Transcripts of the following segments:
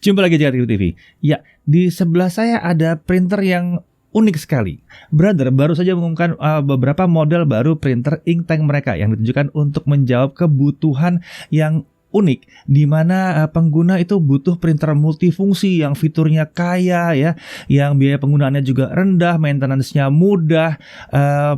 Jumpa lagi di TV. Ya, di sebelah saya ada printer yang unik sekali. Brother baru saja mengumumkan beberapa model baru printer inktank mereka yang ditujukan untuk menjawab kebutuhan yang unik, di mana pengguna itu butuh printer multifungsi yang fiturnya kaya ya, yang biaya penggunaannya juga rendah, maintenance-nya mudah.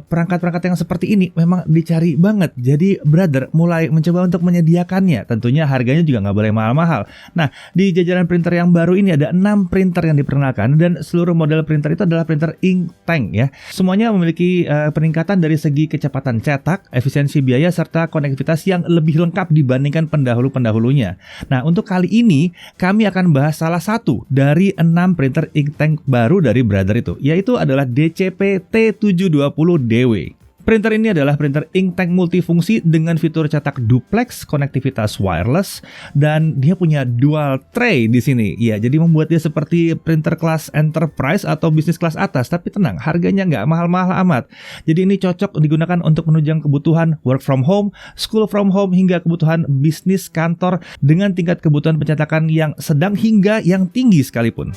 Perangkat-perangkat yang seperti ini memang dicari banget. Jadi brother mulai mencoba untuk menyediakannya. Tentunya harganya juga nggak boleh mahal-mahal. Nah, di jajaran printer yang baru ini ada 6 printer yang diperkenalkan, dan seluruh model printer itu adalah printer inktank ya. Semuanya memiliki peningkatan dari segi kecepatan cetak, efisiensi biaya, serta konektivitas yang lebih lengkap dibandingkan pendahulunya. Nah, untuk kali ini kami akan bahas salah satu dari 6 printer inktank baru dari Brother itu, yaitu adalah DCP T720DW. Printer ini adalah printer inktank multifungsi dengan fitur cetak duplex, konektivitas wireless, dan dia punya dual tray di sini. Ya, jadi membuat dia seperti printer kelas enterprise atau bisnis kelas atas. Tapi tenang, harganya nggak mahal-mahal amat. Jadi ini cocok digunakan untuk menunjang kebutuhan work from home, school from home, hingga kebutuhan bisnis kantor dengan tingkat kebutuhan pencetakan yang sedang hingga yang tinggi sekalipun.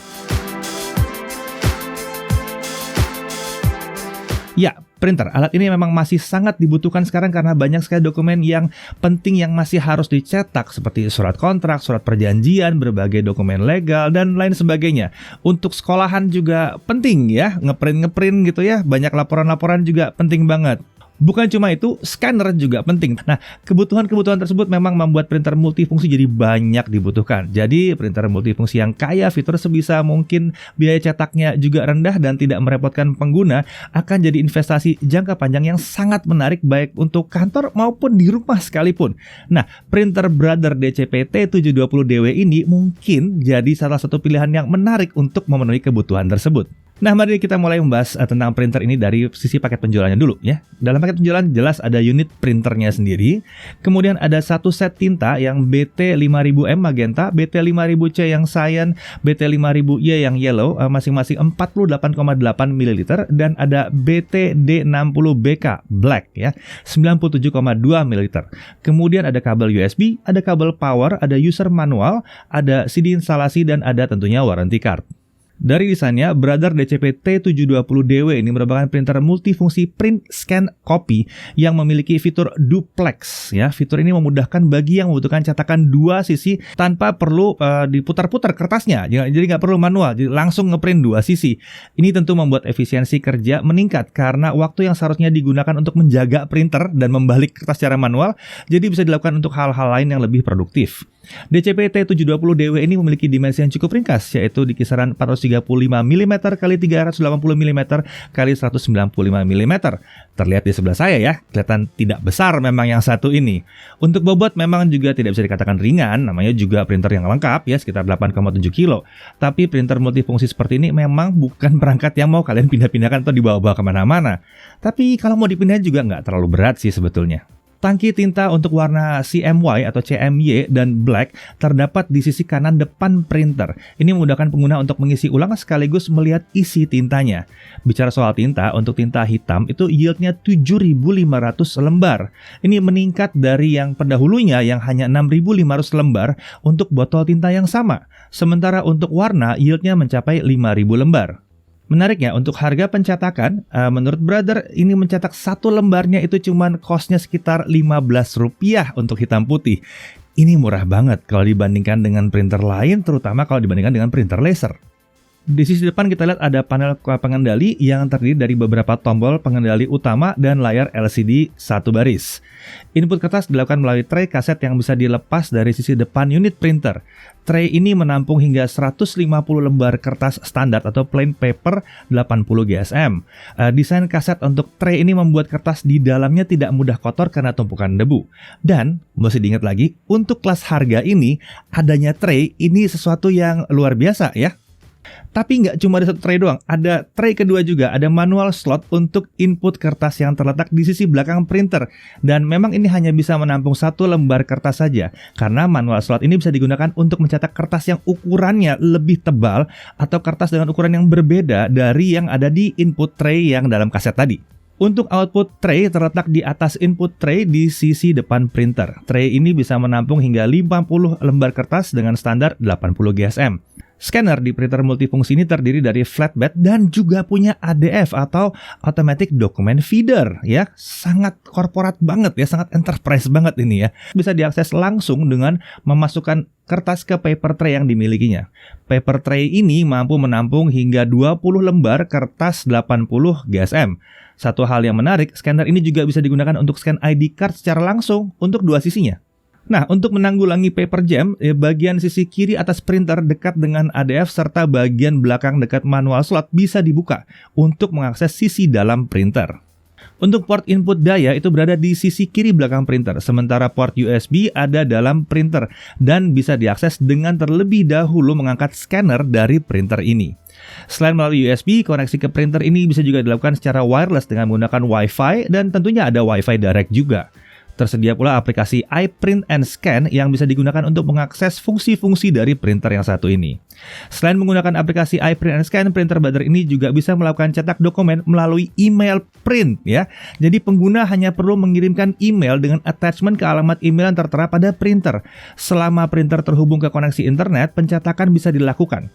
Ya, printer. Alat ini memang masih sangat dibutuhkan sekarang karena banyak sekali dokumen yang penting yang masih harus dicetak, seperti surat kontrak, surat perjanjian, berbagai dokumen legal, dan lain sebagainya. Untuk sekolahan juga penting ya, ngeprint gitu ya. Banyak laporan-laporan juga penting banget. Bukan cuma itu, scanner juga penting. Nah, kebutuhan-kebutuhan tersebut memang membuat printer multifungsi jadi banyak dibutuhkan. Jadi, printer multifungsi yang kaya fitur sebisa mungkin, biaya cetaknya juga rendah dan tidak merepotkan pengguna, akan jadi investasi jangka panjang yang sangat menarik baik untuk kantor maupun di rumah sekalipun. Nah, printer Brother DCP T720DW ini mungkin jadi salah satu pilihan yang menarik untuk memenuhi kebutuhan tersebut. Nah, mari kita mulai membahas tentang printer ini dari sisi paket penjualannya dulu ya. Dalam paket penjualan jelas ada unit printernya sendiri, kemudian ada satu set tinta yang BT5000M magenta, BT5000C yang cyan, BT5000Y yang yellow, masing-masing 48,8 ml, dan ada BTD60BK black ya, 97,2 ml. Kemudian ada kabel USB, ada kabel power, ada user manual, ada CD instalasi, dan ada tentunya warranty card. Dari desainnya, Brother DCP T720DW ini merupakan printer multifungsi print scan copy yang memiliki fitur duplex ya. Fitur ini memudahkan bagi yang membutuhkan cetakan dua sisi tanpa perlu diputar-putar kertasnya. Jadi nggak perlu manual, jadi langsung ngeprint dua sisi. Ini tentu membuat efisiensi kerja meningkat karena waktu yang seharusnya digunakan untuk menjaga printer dan membalik kertas secara manual jadi bisa dilakukan untuk hal-hal lain yang lebih produktif. DCP T720DW ini memiliki dimensi yang cukup ringkas, yaitu di kisaran 435 mm x 380 mm x 195 mm. Terlihat di sebelah saya ya, kelihatan tidak besar memang yang satu ini. Untuk bobot memang juga tidak bisa dikatakan ringan, namanya juga printer yang lengkap ya, sekitar 8,7 kilo. Tapi printer multifungsi seperti ini memang bukan perangkat yang mau kalian pindah-pindahkan atau dibawa-bawa kemana-mana. Tapi kalau mau dipindah juga nggak terlalu berat sih sebetulnya. Tangki tinta untuk warna CMY atau CMY dan black terdapat di sisi kanan depan printer. Ini memudahkan pengguna untuk mengisi ulang sekaligus melihat isi tintanya. Bicara soal tinta, untuk tinta hitam itu yieldnya 7.500 lembar. Ini meningkat dari yang pendahulunya yang hanya 6.500 lembar untuk botol tinta yang sama. Sementara untuk warna yieldnya mencapai 5.000 lembar. Menariknya, untuk harga pencetakan, menurut Brother ini mencetak satu lembarnya itu cuman costnya sekitar Rp15 untuk hitam putih. Ini murah banget kalau dibandingkan dengan printer lain, terutama kalau dibandingkan dengan printer laser. Di sisi depan kita lihat ada panel pengendali yang terdiri dari beberapa tombol pengendali utama dan layar LCD satu baris. Input kertas dilakukan melalui tray kaset yang bisa dilepas dari sisi depan unit printer. Tray ini menampung hingga 150 lembar kertas standar atau plain paper 80 GSM. Desain kaset untuk tray ini membuat kertas di dalamnya tidak mudah kotor karena tumpukan debu. Dan, mesti diingat lagi, untuk kelas harga ini, adanya tray ini sesuatu yang luar biasa ya. Tapi nggak cuma ada satu tray doang, ada tray kedua juga, ada manual slot untuk input kertas yang terletak di sisi belakang printer. Dan memang ini hanya bisa menampung satu lembar kertas saja, karena manual slot ini bisa digunakan untuk mencetak kertas yang ukurannya lebih tebal atau kertas dengan ukuran yang berbeda dari yang ada di input tray yang dalam kaset tadi. Untuk output tray terletak di atas input tray di sisi depan printer. Tray ini bisa menampung hingga 50 lembar kertas dengan standar 80 GSM. Scanner di printer multifungsi ini terdiri dari flatbed dan juga punya ADF atau Automatic Document Feeder ya. Sangat korporat banget ya, sangat enterprise banget ini ya. Bisa diakses langsung dengan memasukkan kertas ke paper tray yang dimilikinya. Paper tray ini mampu menampung hingga 20 lembar kertas 80 GSM. Satu hal yang menarik, scanner ini juga bisa digunakan untuk scan ID card secara langsung untuk dua sisinya. Nah, untuk menanggulangi paper jam, bagian sisi kiri atas printer dekat dengan ADF serta bagian belakang dekat manual slot bisa dibuka untuk mengakses sisi dalam printer. Untuk port input daya itu berada di sisi kiri belakang printer, sementara port USB ada dalam printer dan bisa diakses dengan terlebih dahulu mengangkat scanner dari printer ini. Selain melalui USB, koneksi ke printer ini bisa juga dilakukan secara wireless dengan menggunakan Wi-Fi dan tentunya ada Wi-Fi direct juga. Tersedia pula aplikasi iPrint and Scan yang bisa digunakan untuk mengakses fungsi-fungsi dari printer yang satu ini. Selain menggunakan aplikasi iPrint and Scan, printer Brother ini juga bisa melakukan cetak dokumen melalui email print ya. Jadi pengguna hanya perlu mengirimkan email dengan attachment ke alamat email yang tertera pada printer. Selama printer terhubung ke koneksi internet, pencetakan bisa dilakukan.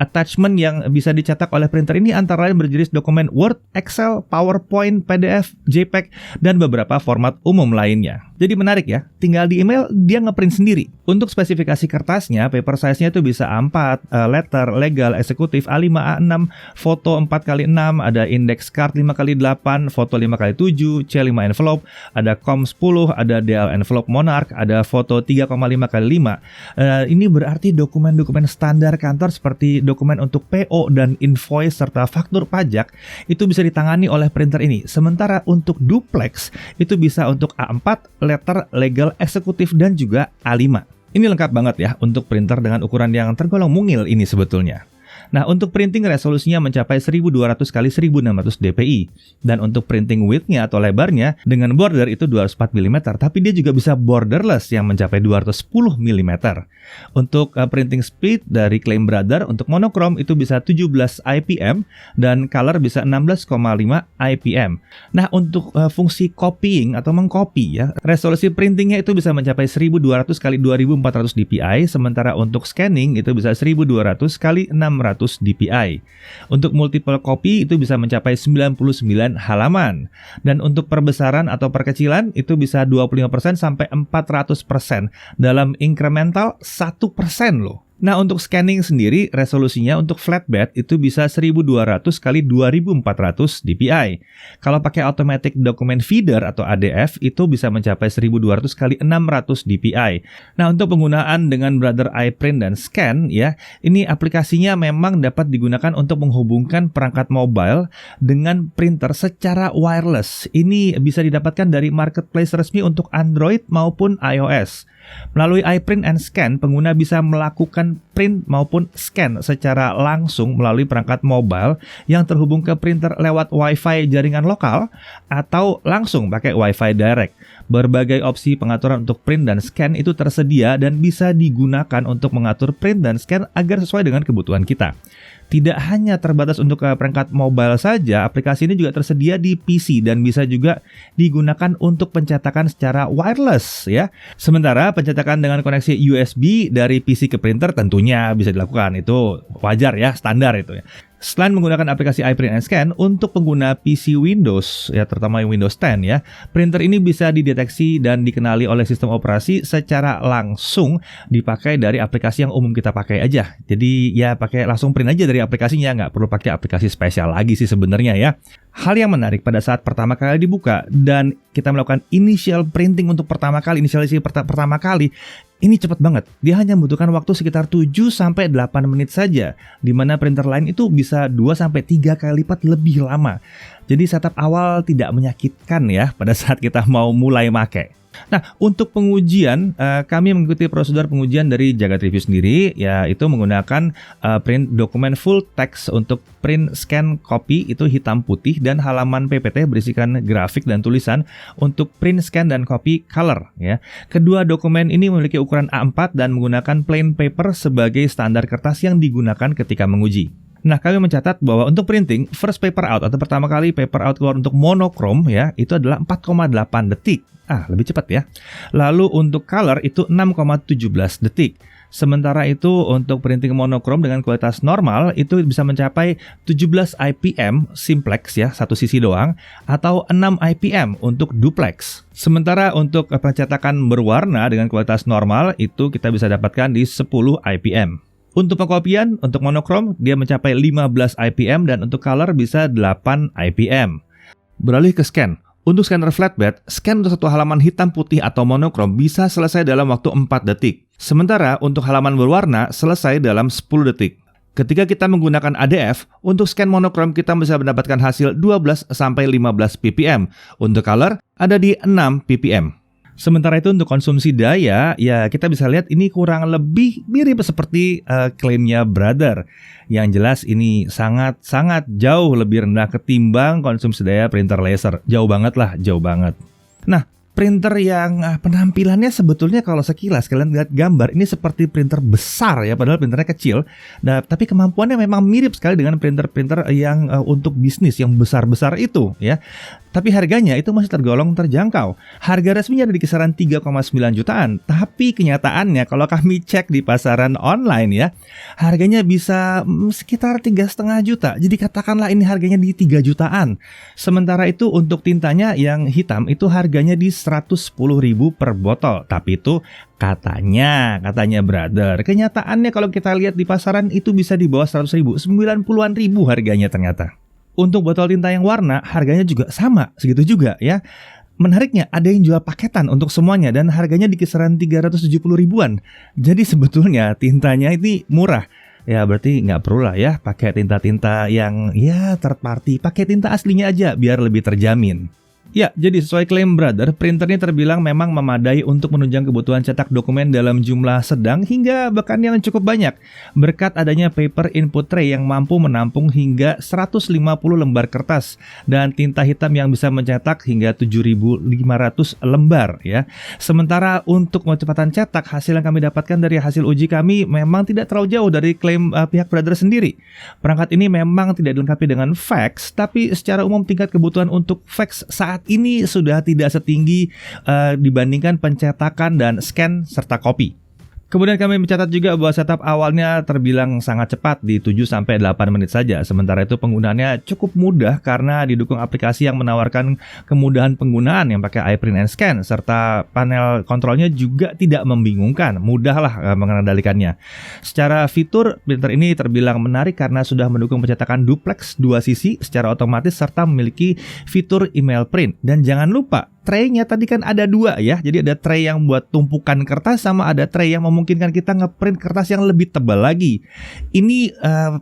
Attachment yang bisa dicetak oleh printer ini antara lain berjenis dokumen Word, Excel, PowerPoint, PDF, JPEG, dan beberapa format umum lainnya. Jadi menarik ya, tinggal di email dia ngeprint sendiri. Untuk spesifikasi kertasnya, paper size-nya itu bisa A4, letter, legal, eksekutif, A5, A6, foto 4x6, ada index card 5x8, foto 5x7, C5 envelope, ada COM 10, ada DL envelope Monarch, ada foto 3,5x5. Ini berarti dokumen-dokumen standar kantor seperti dokumen untuk PO dan invoice serta faktur pajak itu bisa ditangani oleh printer ini. Sementara untuk duplex itu bisa untuk A4, letter, legal, eksekutif, dan juga A5. Ini lengkap banget ya untuk printer dengan ukuran yang tergolong mungil ini sebetulnya. Nah, untuk printing resolusinya mencapai 1200 x 1600 dpi. Dan untuk printing width-nya atau lebarnya dengan border itu 204 mm, tapi dia juga bisa borderless yang mencapai 210 mm. Untuk printing speed dari Claim Brother untuk monokrom itu bisa 17 IPM dan color bisa 16,5 IPM. Nah, untuk fungsi copying atau mengcopy ya, resolusi printingnya itu bisa mencapai 1200 x 2400 dpi, sementara untuk scanning itu bisa 1200 x 600 dpi. Untuk multiple copy itu bisa mencapai 99 halaman. Dan untuk perbesaran atau perkecilan itu bisa 25% sampai 400% dalam incremental 1% loh. Nah, untuk scanning sendiri, resolusinya untuk flatbed itu bisa 1200 x 2400 dpi. Kalau pakai Automatic Document Feeder atau ADF, itu bisa mencapai 1200 x 600 dpi. Nah, untuk penggunaan dengan Brother iPrint dan Scan, ya, ini aplikasinya memang dapat digunakan untuk menghubungkan perangkat mobile dengan printer secara wireless. Ini bisa didapatkan dari marketplace resmi untuk Android maupun iOS. Melalui iPrint and Scan, pengguna bisa melakukan print maupun scan secara langsung melalui perangkat mobile yang terhubung ke printer lewat Wi-Fi jaringan lokal atau langsung pakai Wi-Fi direct. Berbagai opsi pengaturan untuk print dan scan itu tersedia dan bisa digunakan untuk mengatur print dan scan agar sesuai dengan kebutuhan kita. Tidak hanya terbatas untuk perangkat mobile saja, aplikasi ini juga tersedia di PC dan bisa juga digunakan untuk pencetakan secara wireless ya. Sementara pencetakan dengan koneksi USB dari PC ke printer tentunya bisa dilakukan, itu wajar ya, standar itu ya. Selain menggunakan aplikasi iPrint and Scan, untuk pengguna PC Windows, ya terutama Windows 10 ya, printer ini bisa dideteksi dan dikenali oleh sistem operasi secara langsung dipakai dari aplikasi yang umum kita pakai aja. Jadi ya pakai langsung print aja dari aplikasinya, nggak perlu pakai aplikasi spesial lagi sih sebenarnya ya. Hal yang menarik pada saat pertama kali dibuka dan kita melakukan initial printing untuk inisialisasi pertama kali, ini cepat banget. Dia hanya membutuhkan waktu sekitar 7-8 menit saja, di mana printer lain itu bisa 2-3 kali lipat lebih lama. Jadi setup awal tidak menyakitkan ya pada saat kita mau mulai make. Nah, untuk pengujian, kami mengikuti prosedur pengujian dari Jagat Review sendiri, yaitu menggunakan print dokumen full text untuk print scan copy itu hitam putih dan halaman PPT berisikan grafik dan tulisan untuk print scan dan copy color ya. Kedua dokumen ini memiliki ukuran A4 dan menggunakan plain paper sebagai standar kertas yang digunakan ketika menguji. Nah, kami mencatat bahwa untuk printing, first paper out atau pertama kali paper out keluar untuk monokrom ya, itu adalah 4,8 detik. Lebih cepat ya. Lalu untuk color itu 6,17 detik. Sementara itu untuk printing monokrom dengan kualitas normal itu bisa mencapai 17 IPM simplex ya, satu sisi doang, atau 6 IPM untuk duplex. Sementara untuk pencetakan berwarna dengan kualitas normal itu kita bisa dapatkan di 10 IPM. Untuk pengkopian, untuk monokrom dia mencapai 15 IPM dan untuk color bisa 8 IPM. Beralih ke scan. Untuk scanner flatbed, scan untuk satu halaman hitam putih atau monokrom bisa selesai dalam waktu 4 detik. Sementara untuk halaman berwarna selesai dalam 10 detik. Ketika kita menggunakan ADF, untuk scan monokrom kita bisa mendapatkan hasil 12-15 ppm. Untuk color ada di 6 ppm. Sementara itu untuk konsumsi daya, ya kita bisa lihat ini kurang lebih mirip seperti klaimnya Brother. Yang jelas ini sangat jauh lebih rendah ketimbang konsumsi daya printer laser. Jauh banget lah, jauh banget. Nah, printer yang penampilannya sebetulnya kalau sekilas kalian lihat gambar ini seperti printer besar ya, padahal printernya kecil. Nah, tapi kemampuannya memang mirip sekali dengan printer-printer yang untuk bisnis yang besar-besar itu ya. Tapi harganya itu masih tergolong terjangkau. Harga resminya ada di kisaran 3,9 jutaan. Tapi kenyataannya kalau kami cek di pasaran online ya, harganya bisa sekitar 3,5 juta. Jadi katakanlah ini harganya di 3 jutaan. Sementara itu untuk tintanya yang hitam itu harganya di 110.000 per botol. Tapi itu katanya Brother. Kenyataannya kalau kita lihat di pasaran itu bisa di bawah 100.000, 90-an ribu harganya ternyata. Untuk botol tinta yang warna, harganya juga sama, segitu juga ya. Menariknya, ada yang jual paketan untuk semuanya dan harganya di kisaran 370 ribuan. Jadi sebetulnya tintanya ini murah. Ya berarti nggak perlu lah ya pakai tinta-tinta yang ya third party. Pakai tinta aslinya aja biar lebih terjamin. Ya, jadi sesuai klaim Brother, printer ini terbilang memang memadai untuk menunjang kebutuhan cetak dokumen dalam jumlah sedang hingga bahkan yang cukup banyak. Berkat adanya paper input tray yang mampu menampung hingga 150 lembar kertas dan tinta hitam yang bisa mencetak hingga 7.500 lembar ya. Sementara untuk kecepatan cetak, hasil yang kami dapatkan dari hasil uji kami memang tidak terlalu jauh dari klaim pihak Brother sendiri. Perangkat ini memang tidak dilengkapi dengan fax, tapi secara umum tingkat kebutuhan untuk fax saat ini sudah tidak setinggi dibandingkan pencetakan dan scan serta kopi. Kemudian kami mencatat juga bahwa setup awalnya terbilang sangat cepat di 7-8 menit saja. Sementara itu penggunaannya cukup mudah karena didukung aplikasi yang menawarkan kemudahan penggunaan yang pakai iPrint and Scan. Serta panel kontrolnya juga tidak membingungkan, mudahlah mengendalikannya. Secara fitur, printer ini terbilang menarik karena sudah mendukung pencetakan duplex 2 sisi secara otomatis serta memiliki fitur email print. Dan jangan lupa, tray-nya tadi kan ada 2 ya. Jadi ada tray yang buat tumpukan kertas sama ada tray yang memungkinkan kita ngeprint kertas yang lebih tebal lagi. Ini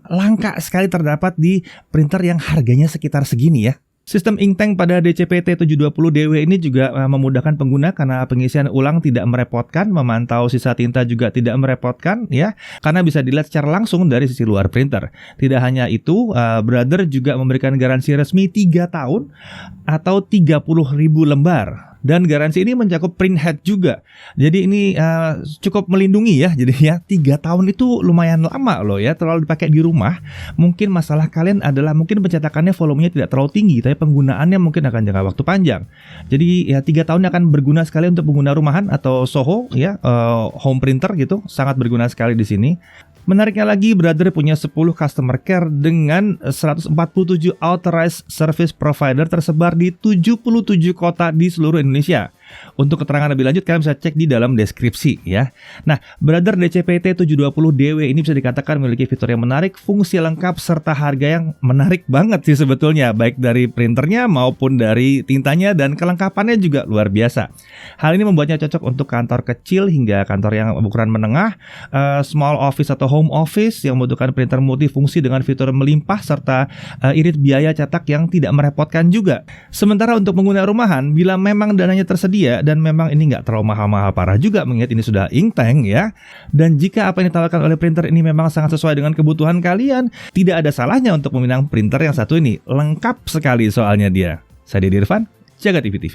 langka sekali terdapat di printer yang harganya sekitar segini ya. Sistem inktank pada DCPT720DW ini juga memudahkan pengguna karena pengisian ulang tidak merepotkan, memantau sisa tinta juga tidak merepotkan ya, karena bisa dilihat secara langsung dari sisi luar printer. Tidak hanya itu, Brother juga memberikan garansi resmi 3 tahun atau 30.000 lembar. Dan garansi ini mencakup print head juga. Jadi ini cukup melindungi ya. Jadi ya 3 tahun itu lumayan lama loh ya. Terlalu dipakai di rumah. Mungkin masalah kalian adalah mungkin pencetakannya volumenya tidak terlalu tinggi, tapi penggunaannya mungkin akan jangka waktu panjang. Jadi ya 3 tahun akan berguna sekali untuk pengguna rumahan atau Soho ya, home printer gitu. Sangat berguna sekali di sini. Menariknya lagi, Brother punya 10 customer care dengan 147 authorized service provider tersebar di 77 kota di seluruh Indonesia. Untuk keterangan lebih lanjut kalian bisa cek di dalam deskripsi ya. Nah, Brother DCPT720DW ini bisa dikatakan memiliki fitur yang menarik, fungsi lengkap serta harga yang menarik banget sih sebetulnya, baik dari printernya maupun dari tintanya, dan kelengkapannya juga luar biasa. Hal ini membuatnya cocok untuk kantor kecil hingga kantor yang ukuran menengah, small office atau home office yang membutuhkan printer multifungsi dengan fitur melimpah serta irit biaya cetak yang tidak merepotkan juga. Sementara untuk pengguna rumahan, bila memang dananya tersedia dan memang ini nggak terlalu mahal-mahal parah juga mengingat ini sudah inktank ya. Dan jika apa yang ditawarkan oleh printer ini memang sangat sesuai dengan kebutuhan kalian, tidak ada salahnya untuk meminang printer yang satu ini. Lengkap sekali soalnya dia. Saya Dede Irfan, Jagat TV TV.